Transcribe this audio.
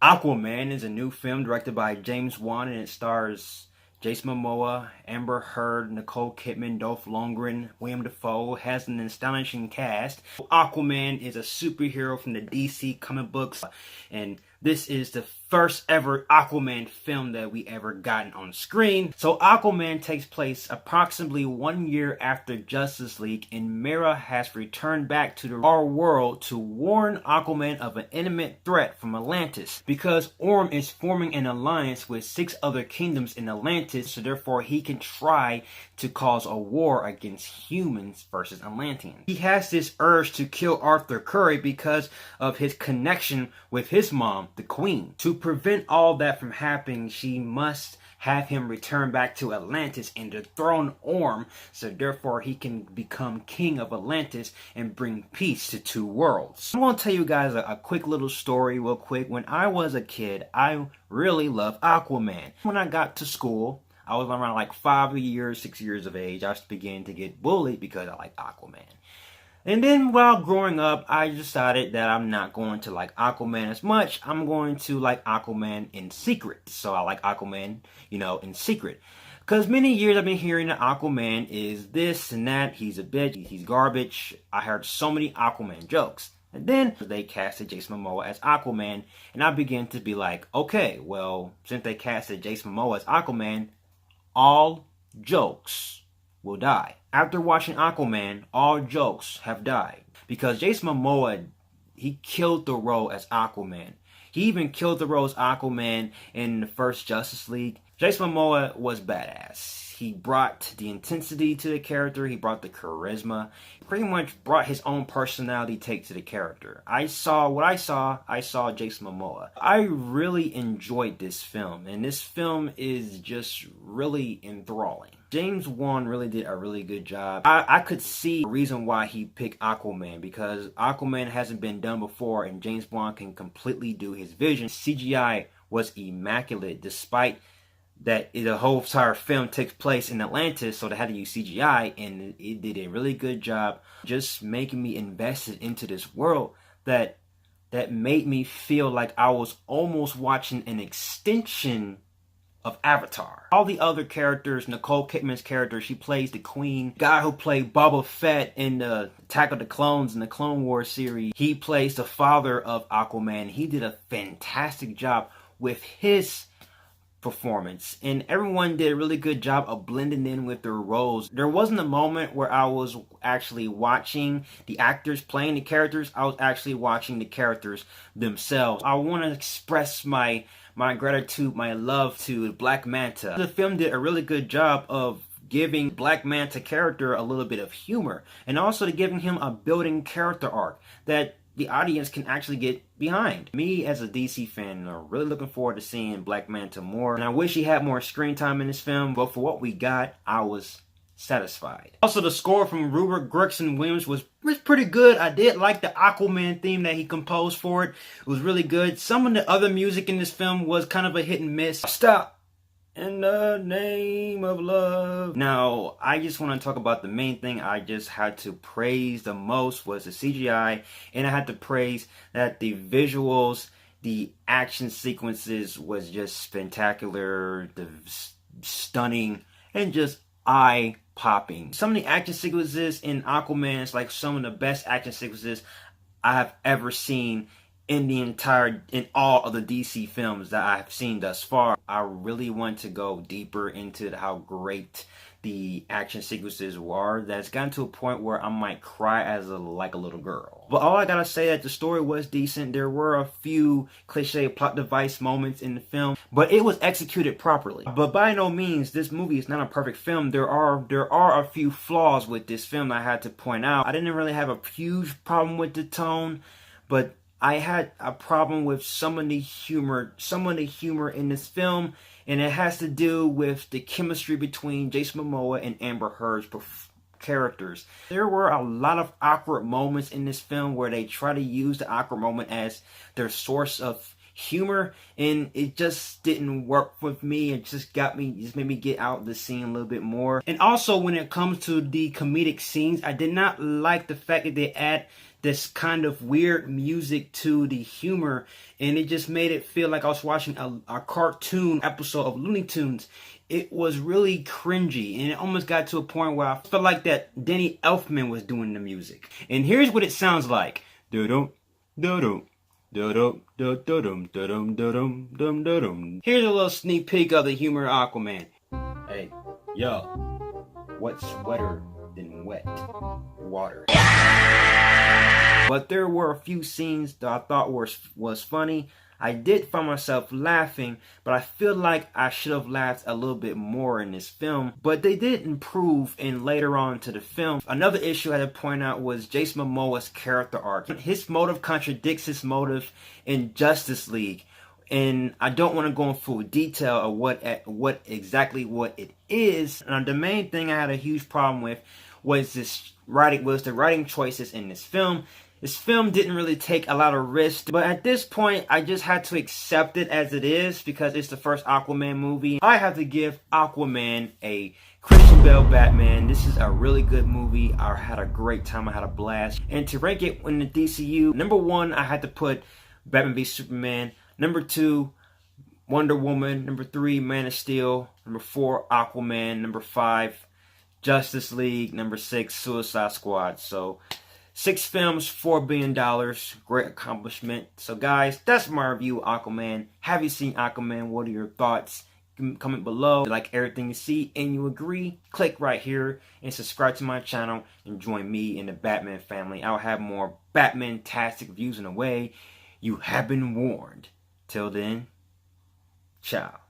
Aquaman is a new film directed by James Wan, and it stars Jason Momoa, Amber Heard, Nicole Kidman, Dolph Lundgren, William Dafoe. Has an astonishing cast. Aquaman is a superhero from the DC comic books, and this is the first ever Aquaman film that we ever gotten on screen. So Aquaman takes place approximately 1 year after Justice League, and Mera has returned back to our world to warn Aquaman of an imminent threat from Atlantis, because Orm is forming an alliance with 6 other kingdoms in Atlantis, so therefore he can try to cause a war against humans versus Atlanteans. He has this urge to kill Arthur Curry because of his connection with his mom, the Queen. To prevent all that from happening, she must have him return back to Atlantis and dethrone Orm, so therefore he can become king of Atlantis and bring peace to 2 worlds. I'm going to tell you guys a quick little story real quick. When I was a kid, I really loved Aquaman. When I got to school, I was around like 6 years of age. I began to get bullied because I liked Aquaman. And then while growing up, I decided that I'm not going to like Aquaman as much. I'm going to like Aquaman in secret. So I like Aquaman, in secret. Because many years I've been hearing that Aquaman is this and that. He's a bitch. He's garbage. I heard so many Aquaman jokes. And then they casted Jason Momoa as Aquaman. And I began to be like, okay, well, since they casted Jason Momoa as Aquaman, all jokes will die. After watching Aquaman, all jokes have died. Because Jason Momoa, he killed the role as Aquaman. He even killed the role as Aquaman in the first Justice League. Jason Momoa was badass. He brought the intensity to the character. He brought the charisma. He pretty much brought his own personality take to the character. I saw Jason Momoa. I really enjoyed this film. And this film is just really enthralling. James Wan really did a really good job. I could see the reason why he picked Aquaman, because Aquaman hasn't been done before and James Wan can completely do his vision. CGI was immaculate, despite that the whole entire film takes place in Atlantis, so they had to use CGI, and it did a really good job just making me invested into this world that made me feel like I was almost watching an extension of Avatar. All the other characters, Nicole Kidman's character, she plays the Queen. Guy who played Boba Fett in the Attack of the Clones in the Clone Wars series, he plays the father of Aquaman. He did a fantastic job with his performance, and everyone did a really good job of blending in with their roles. There wasn't a moment where I was actually watching the actors playing the characters. I was actually watching the characters themselves. I want to express my gratitude, my love to Black Manta. The film did a really good job of giving Black Manta character a little bit of humor, and also to giving him a building character arc that the audience can actually get behind. Me as a DC fan are really looking forward to seeing Black Manta more, and I wish he had more screen time in this film, but for what we got, I was satisfied. Also, the score from Rupert Gregson-Williams was pretty good. I did like the Aquaman theme that he composed for it. It was really good. Some of the other music in this film was kind of a hit and miss. Stop! In the name of love. Now, I just want to talk about the main thing I just had to praise the most was the CGI, and I had to praise that the visuals, the action sequences was just spectacular, stunning, and just eye-popping. Some of the action sequences in Aquaman is like some of the best action sequences I have ever seen in all of the DC films that I've seen thus far. I really want to go deeper into how great the action sequences were. That's gotten to a point where I might cry like a little girl. But all I gotta say that the story was decent. There were a few cliche plot device moments in the film, but it was executed properly. But by no means, this movie is not a perfect film. There are a few flaws with this film I had to point out. I didn't really have a huge problem with the tone, but I had a problem with some of the humor in this film, and it has to do with the chemistry between Jason Momoa and Amber Heard's characters. There were a lot of awkward moments in this film where they try to use the awkward moment as their source of humor, and it just didn't work with me. It just made me get out the scene a little bit more. And also, when it comes to the comedic scenes, I did not like the fact that they add this kind of weird music to the humor, and it just made it feel like I was watching a cartoon episode of Looney Tunes. It was really cringy, and it almost got to a point where I felt like that Danny Elfman was doing the music. And here's what it sounds like. Do-dum, do-dum. Here's a little sneak peek of the humor of Aquaman. Hey, yo, what's wetter than wet water? But there were a few scenes that I thought was funny. I did find myself laughing, but I feel like I should have laughed a little bit more in this film. But they did improve in later on to the film. Another issue I had to point out was Jason Momoa's character arc. His motive contradicts his motive in Justice League. And I don't want to go in full detail of what exactly it is. And the main thing I had a huge problem with was the writing choices in this film. This film didn't really take a lot of risks, but at this point, I just had to accept it as it is because it's the first Aquaman movie. I have to give Aquaman a Christian Bale Batman. This is a really good movie. I had a great time. I had a blast. And to rank it in the DCU, number 1, I had to put Batman v Superman. Number 2, Wonder Woman. Number 3, Man of Steel. Number 4, Aquaman. Number 5, Justice League. Number 6, Suicide Squad. So 6 films, $4 billion. Great accomplishment. So guys, that's my review of Aquaman. Have you seen Aquaman? What are your thoughts? Comment below. Like everything you see and you agree, click right here and subscribe to my channel and join me in the Batman family. I'll have more Batman-tastic views in a way. You have been warned. Till then, ciao.